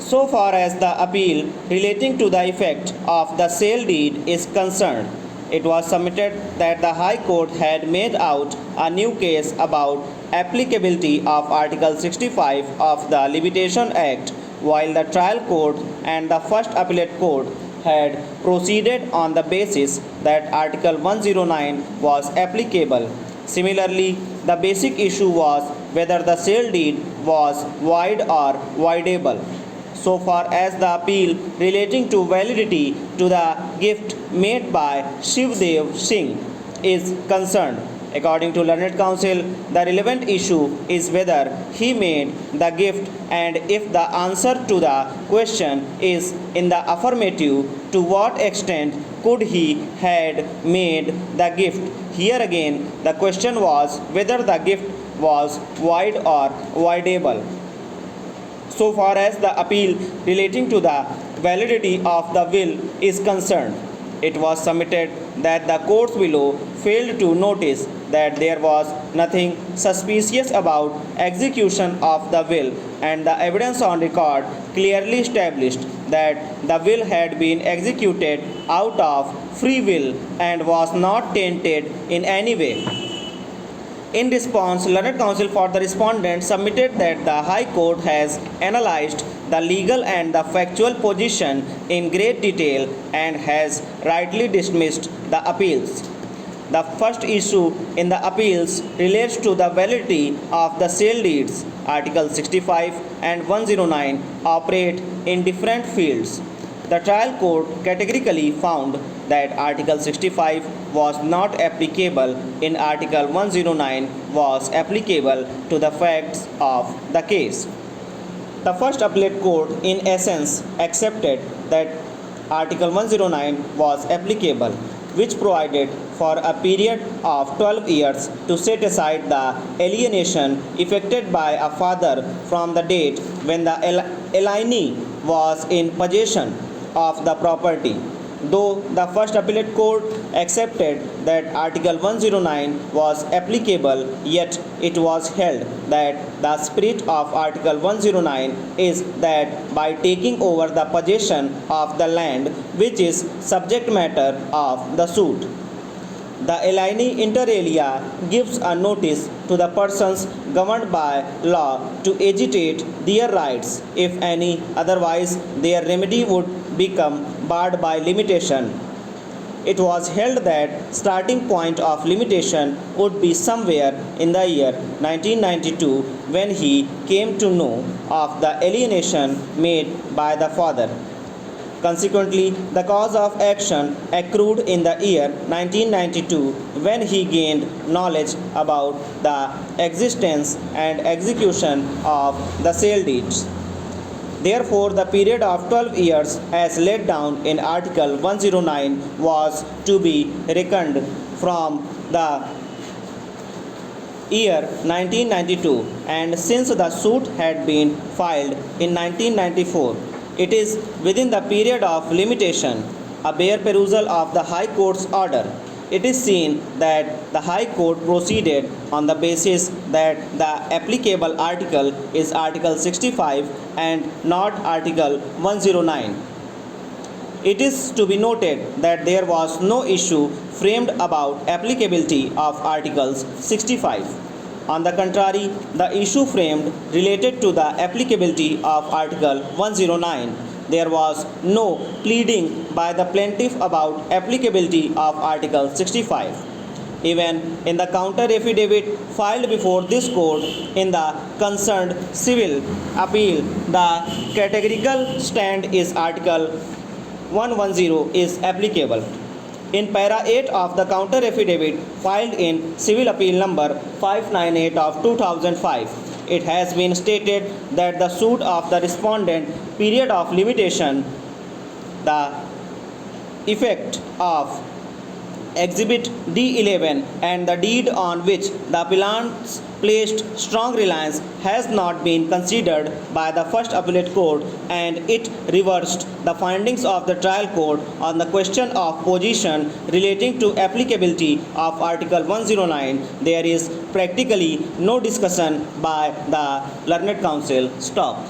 So far as the appeal relating to the effect of the sale deed is concerned, it was submitted that the High Court had made out a new case about applicability of Article 65 of the Limitation Act, while the trial court and the First Appellate Court had proceeded on the basis that Article 109 was applicable. Similarly, the basic issue was whether the sale deed was void or voidable. So far as the appeal relating to validity to the gift made by Shivdev Singh is concerned, according to learned counsel, the relevant issue is whether he made the gift, and if the answer to the question is in the affirmative, to what extent could he had made the gift. Here again the question was whether the gift was void or voidable. So far as the appeal relating to the validity of the will is concerned, it was submitted that the courts below failed to notice that there was nothing suspicious about execution of the will, and the evidence on record clearly established that the will had been executed out of free will and was not tainted in any way. In response, learned counsel for the respondent submitted that the High Court has analyzed the legal and the factual position in great detail and has rightly dismissed the appeals. The first issue in the appeals relates to the validity of the sale deeds. Article 65 and 109 operate in different fields. The trial court categorically found that Article 65 was not applicable in Article 109 was applicable to the facts of the case. The First Appellate Court in essence accepted that Article 109 was applicable, which provided for a period of 12 years to set aside the alienation effected by a father from the date when the alienee was in possession of the property. Though the First Appellate Court accepted that Article 109 was applicable, yet it was held that the spirit of Article 109 is that by taking over the possession of the land which is subject matter of the suit, the alienee inter alia gives a notice to the persons governed by law to agitate their rights, if any, otherwise their remedy would become barred by limitation. It was held that starting point of limitation would be somewhere in the year 1992 when he came to know of the alienation made by the father. Consequently, the cause of action accrued in the year 1992 when he gained knowledge about the existence and execution of the sale deeds. Therefore, the period of 12 years as laid down in Article 109 was to be reckoned from the year 1992, and since the suit had been filed in 1994, it is within the period of limitation. A bare perusal of the High Court's order, it is seen that the High Court proceeded on the basis that the applicable article is Article 65 and not Article 109. It is to be noted that there was no issue framed about applicability of Articles 65. On the contrary, the issue framed related to the applicability of Article 109. There was no pleading by the plaintiff about applicability of Article 65. Even in the counter affidavit filed before this court in the concerned civil appeal, the categorical stand is Article 110 is applicable. In para 8 of the counter affidavit filed in civil appeal number 598 of 2005, it has been stated that the suit of the respondent period of limitation, the effect of Exhibit D11 and the deed on which the appellants placed strong reliance has not been considered by the First Appellate Court, and it reversed the findings of the trial court on the question of position relating to applicability of Article 109. There is practically no discussion by the learned counsel. Stop.